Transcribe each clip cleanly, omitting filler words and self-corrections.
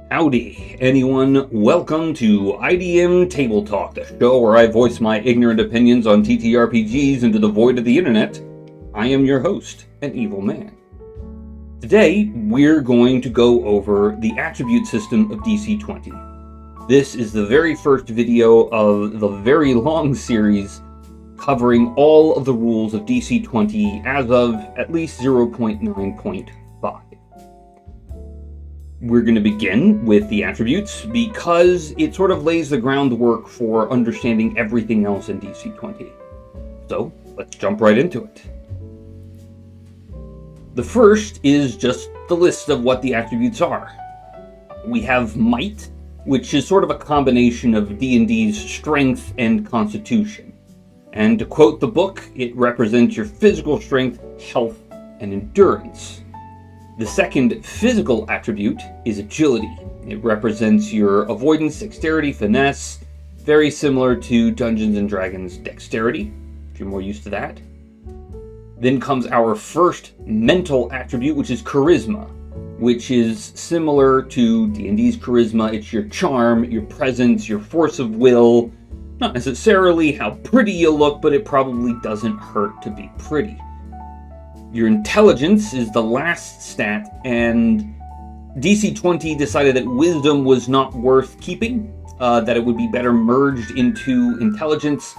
Howdy, anyone. Welcome to IDM Table Talk, the show where I voice my ignorant opinions on TTRPGs into the void of the internet. I am your host, an evil man. Today, we're going to go over the attribute system of DC20. This is the very first video of the very long series covering all of the rules of DC20 as of at least 0.9.5. We're going to begin with the attributes because it sort of lays the groundwork for understanding everything else in DC20. So, let's jump right into it. The first is just the list of what the attributes are. We have Might, which is sort of a combination of D&D's strength and constitution. And to quote the book, it represents your physical strength, health, and endurance. The second physical attribute is Agility. It represents your avoidance, dexterity, finesse, very similar to Dungeons & Dragons Dexterity, if you're more used to that. Then comes our first mental attribute, which is Charisma, which is similar to D&D's Charisma. It's your charm, your presence, your force of will. Not necessarily how pretty you look, but it probably doesn't hurt to be pretty. Your intelligence is the last stat, and DC20 decided that wisdom was not worth keeping, that it would be better merged into intelligence,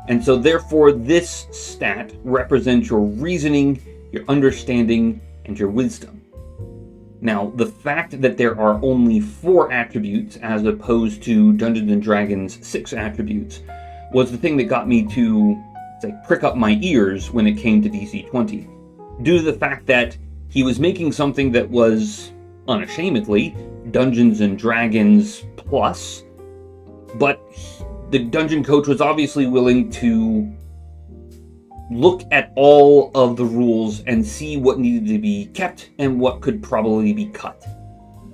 and so therefore this stat represents your reasoning, your understanding, and your wisdom. Now, the fact that there are only 4 attributes as opposed to Dungeons & Dragons' 6 attributes was the thing that got me to, prick up my ears when it came to DC20. Due to the fact that he was making something that was, unashamedly, Dungeons & Dragons plus, but the dungeon coach was obviously willing to look at all of the rules and see what needed to be kept and what could probably be cut.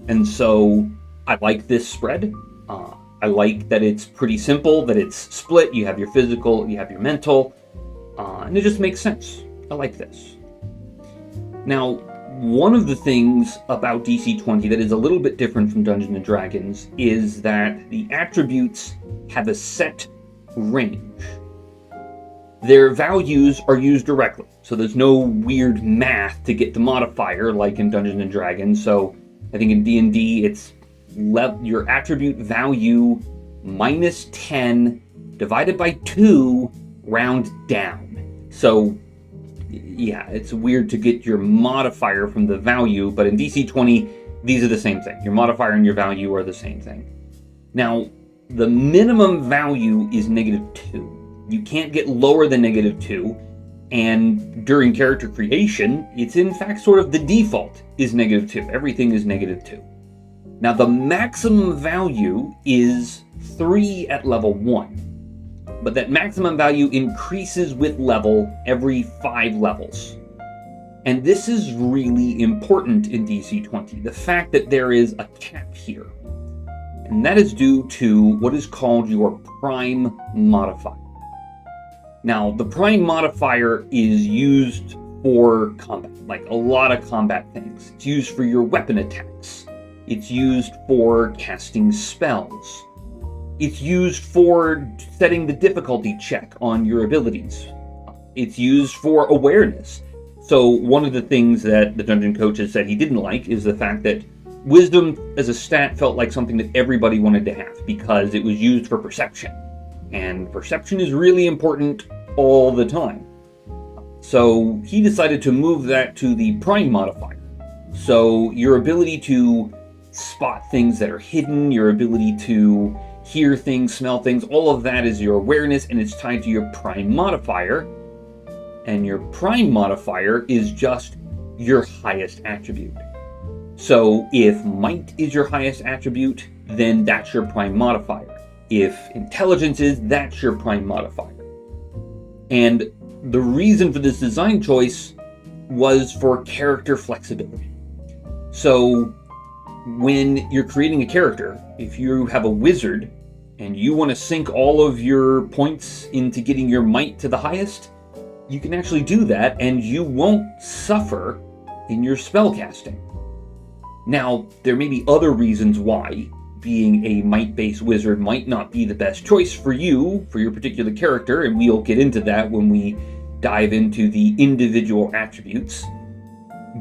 And so, I like this spread. I like that it's pretty simple, that it's split. You have your physical, you have your mental, and it just makes sense. I like this. Now, one of the things about DC20 that is a little bit different from Dungeons & Dragons is that the attributes have a set range. Their values are used directly, so there's no weird math to get the modifier like in Dungeons & Dragons. So I think in D&D it's your attribute value minus 10 divided by 2 round down. So yeah, it's weird to get your modifier from the value, but in DC20, these are the same thing. Your modifier and your value are the same thing. Now, the minimum value is -2. You can't get lower than -2, and during character creation, it's in fact sort of the default is -2. Everything is -2. Now, the maximum value is 3 at level 1. But that maximum value increases with level every 5 levels. And this is really important in DC20, the fact that there is a cap here. And that is due to what is called your prime modifier. Now, the prime modifier is used for combat, like a lot of combat things. It's used for your weapon attacks. It's used for casting spells. It's used for setting the difficulty check on your abilities. It's used for awareness. So one of the things that the dungeon coach has said he didn't like is the fact that wisdom as a stat felt like something that everybody wanted to have because it was used for perception. And perception is really important all the time. So he decided to move that to the prime modifier. So your ability to spot things that are hidden, your ability to hear things, smell things, all of that is your awareness, and it's tied to your prime modifier. And your prime modifier is just your highest attribute. So if might is your highest attribute, then that's your prime modifier. If intelligence is, that's your prime modifier. And the reason for this design choice was for character flexibility. So when you're creating a character, if you have a wizard and you want to sink all of your points into getting your might to the highest, you can actually do that and you won't suffer in your spellcasting. Now, there may be other reasons why being a might-based wizard might not be the best choice for you, for your particular character, and we'll get into that when we dive into the individual attributes.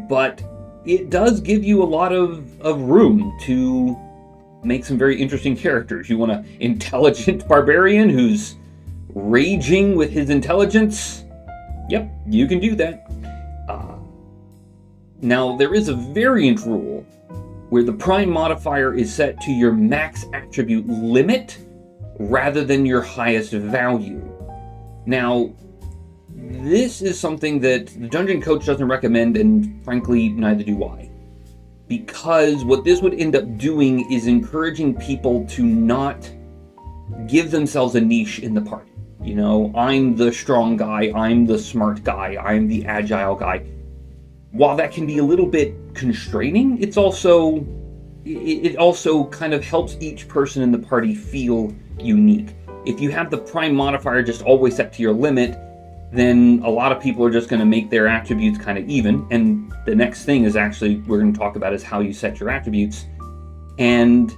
But it does give you a lot of room to make some very interesting characters. You want an intelligent barbarian who's raging with his intelligence? Yep, you can do that. Now, there is a variant rule where the prime modifier is set to your max attribute limit rather than your highest value. Now, this is something that the dungeon coach doesn't recommend, and frankly, neither do I. Because what this would end up doing is encouraging people to not give themselves a niche in the party. You know, I'm the strong guy, I'm the smart guy, I'm the agile guy. While that can be a little bit constraining, it also kind of helps each person in the party feel unique. If you have the prime modifier just always set to your limit, then a lot of people are just going to make their attributes kind of even. And the next thing is actually we're going to talk about is how you set your attributes. And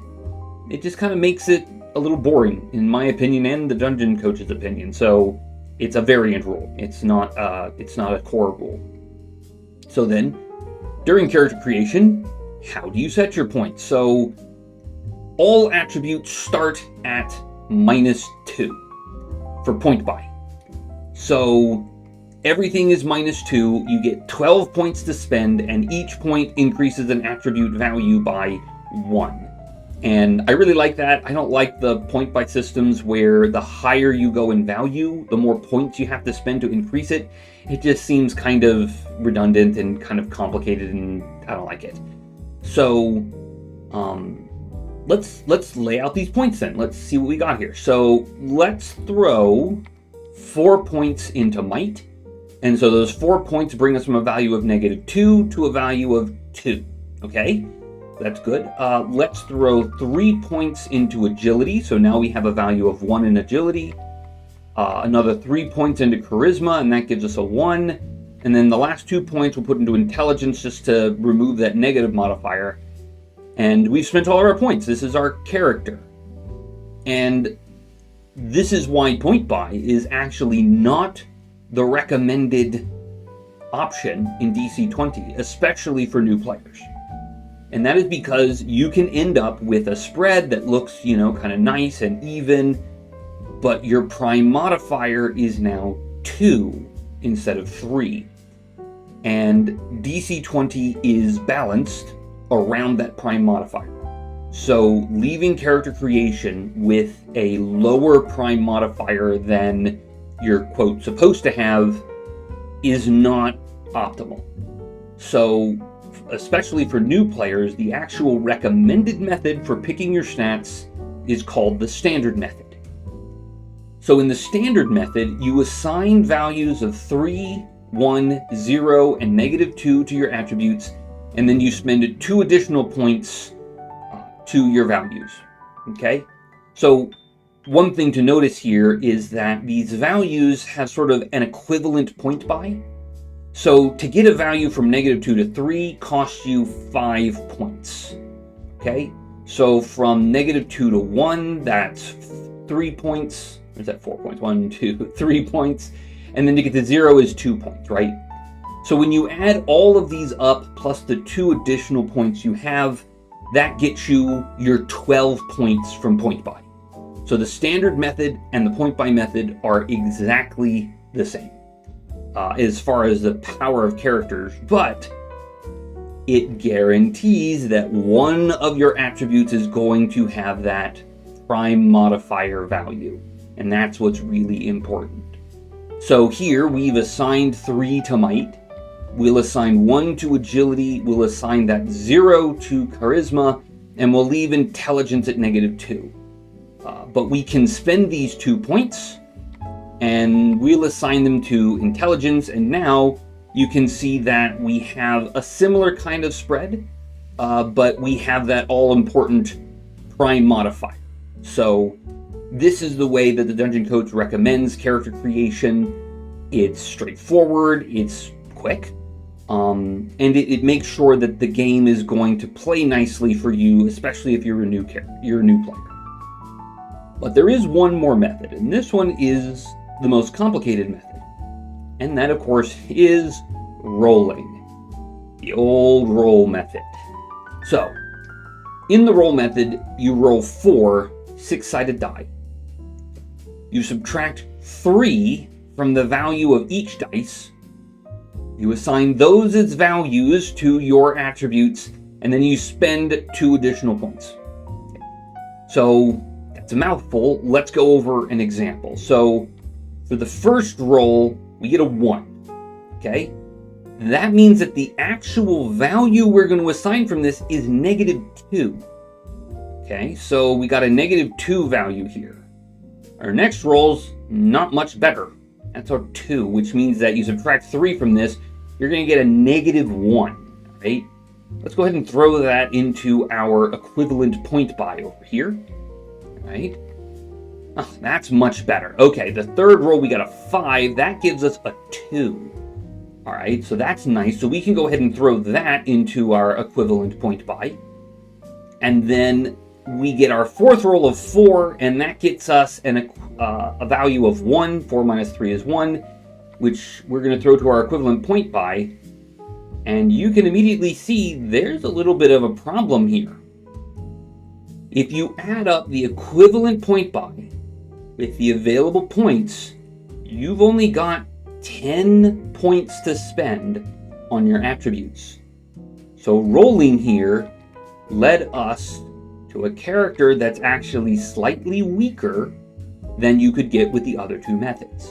it just kind of makes it a little boring, in my opinion and the dungeon coach's opinion. So it's a variant rule. It's not a core rule. So then, during character creation, how do you set your points? So all attributes start at -2 for point buy. So everything is -2, you get 12 points to spend, and each point increases an attribute value by 1. And I really like that. I don't like the point buy systems where the higher you go in value, the more points you have to spend to increase it. It just seems kind of redundant and kind of complicated, and I don't like it. So let's lay out these points then. Let's see what we got here. So let's throw 4 points into might. And so those 4 points bring us from a value of -2 to a value of 2. Okay? That's good. Let's throw 3 points into agility. So now we have a value of 1 in agility. Another 3 points into charisma, and that gives us a 1. And then the last 2 points we'll put into intelligence just to remove that negative modifier. And we've spent all of our points. This is our character. And this is why point buy is actually not the recommended option in DC20, especially for new players. And that is because you can end up with a spread that looks, kind of nice and even, but your prime modifier is now 2 instead of 3. And DC20 is balanced around that prime modifier. So leaving character creation with a lower prime modifier than you're, quote, supposed to have is not optimal. So, especially for new players, the actual recommended method for picking your stats is called the standard method. So in the standard method, you assign values of 3, 1, 0, and -2 to your attributes, and then you spend 2 additional points to your values. Okay? So one thing to notice here is that these values have sort of an equivalent point buy. So to get a value from -2 to 3 costs you 5 points. Okay? So from -2 to 1, that's 3 points. Or is that 4 points? 1, 2, 3 points. And then to get to 0 is 2 points, right? So when you add all of these up, plus the 2 additional points you have, that gets you your 12 points from point buy. So the standard method and the point buy method are exactly the same as far as the power of characters, but it guarantees that one of your attributes is going to have that prime modifier value, and that's what's really important. So here we've assigned 3 to might, we'll assign 1 to agility, we'll assign that 0 to charisma, and we'll leave intelligence at -2. But we can spend these 2 points, and we'll assign them to intelligence, and now you can see that we have a similar kind of spread, but we have that all-important prime modifier. So this is the way that the Dungeon Coach recommends character creation. It's straightforward, it's quick, And it makes sure that the game is going to play nicely for you, especially if you're a new player. But there is one more method, and this one is the most complicated method. And that, of course, is rolling. The old roll method. So, in the roll method, you roll 4 6-sided die. You subtract 3 from the value of each dice. You assign those as values to your attributes, and then you spend 2 additional points. So, that's a mouthful. Let's go over an example. So, for the first roll, we get a 1. Okay? That means that the actual value we're going to assign from this is -2. Okay, so we got a -2 value here. Our next roll's not much better. That's our 2, which means that you subtract 3 from this, you're going to get a -1, right? Let's go ahead and throw that into our equivalent point buy over here, right? Oh, that's much better. Okay, the third roll, we got a 5. That gives us a 2. All right, so that's nice. So we can go ahead and throw that into our equivalent point buy. And then we get our fourth roll of 4, and that gets us a value of 1. 4 minus 3 is 1, which we're going to throw to our equivalent point buy. And you can immediately see there's a little bit of a problem here. If you add up the equivalent point buy with the available points, you've only got 10 points to spend on your attributes. So rolling here led us to a character that's actually slightly weaker than you could get with the other 2 methods.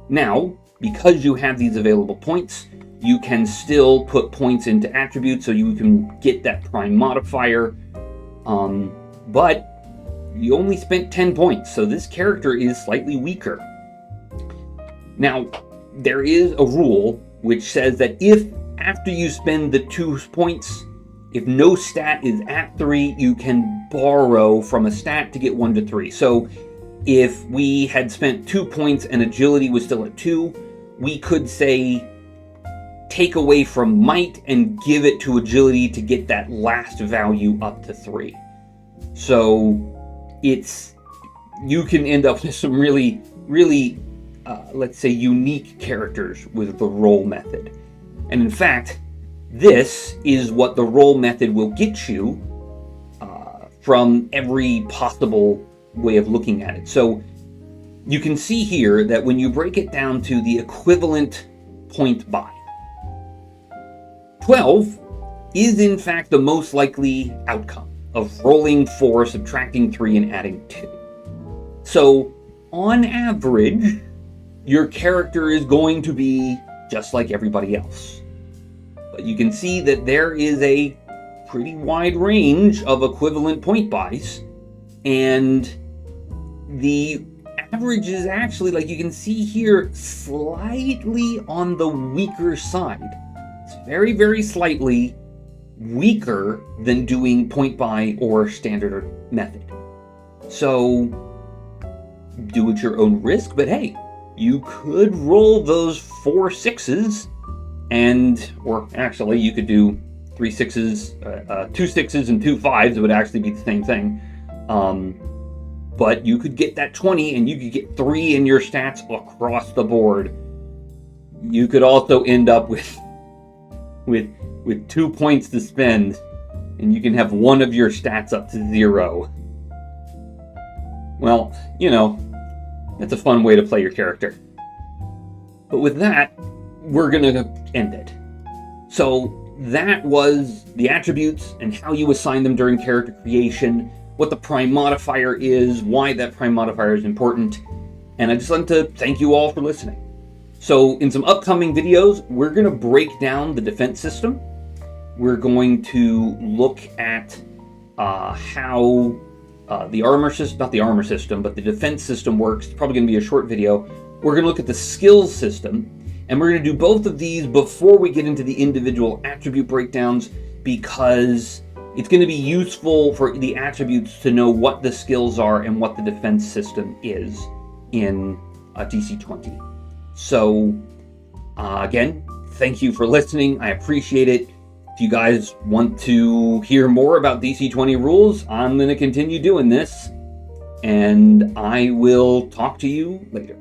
Now, because you have these available points, you can still put points into attributes so you can get that prime modifier, but you only spent 10 points, so this character is slightly weaker. Now, there is a rule which says that if after you spend the 2 points, if no stat is at 3, you can borrow from a stat to get 1 to 3. So if we had spent 2 points and agility was still at 2, we could say take away from might and give it to agility to get that last value up to 3. So you can end up with some really let's say unique characters with the roll method. And in fact, this is what the roll method will get you from every possible way of looking at it. So you can see here that when you break it down to the equivalent point buy, 12 is in fact the most likely outcome of rolling 4, subtracting 3, and adding 2. So on average, your character is going to be just like everybody else. But you can see that there is a pretty wide range of equivalent point buys, and the average is actually, like you can see here, slightly on the weaker side. It's very, very slightly weaker than doing point buy or standard method. So do at your own risk, but hey, you could roll those 4 6s, or actually you could do 3 6s, 2 6s and 2 5s. It would actually be the same thing. But you could get that 20 and you could get 3 in your stats across the board. You could also end up with 2 points to spend, and you can have one of your stats up to 0. Well, that's a fun way to play your character. But with that, we're going to end it. So that was the attributes and how you assign them during character creation, what the prime modifier is, why that prime modifier is important, and I just want to thank you all for listening. So in some upcoming videos, we're going to break down the defense system. We're going to look at how the armor system, not the armor system, but the defense system works. It's probably going to be a short video. We're going to look at the skills system, and we're going to do both of these before we get into the individual attribute breakdowns, because it's going to be useful for the attributes to know what the skills are and what the defense system is in DC20. So, again, thank you for listening. I appreciate it. If you guys want to hear more about DC20 rules, I'm going to continue doing this, and I will talk to you later.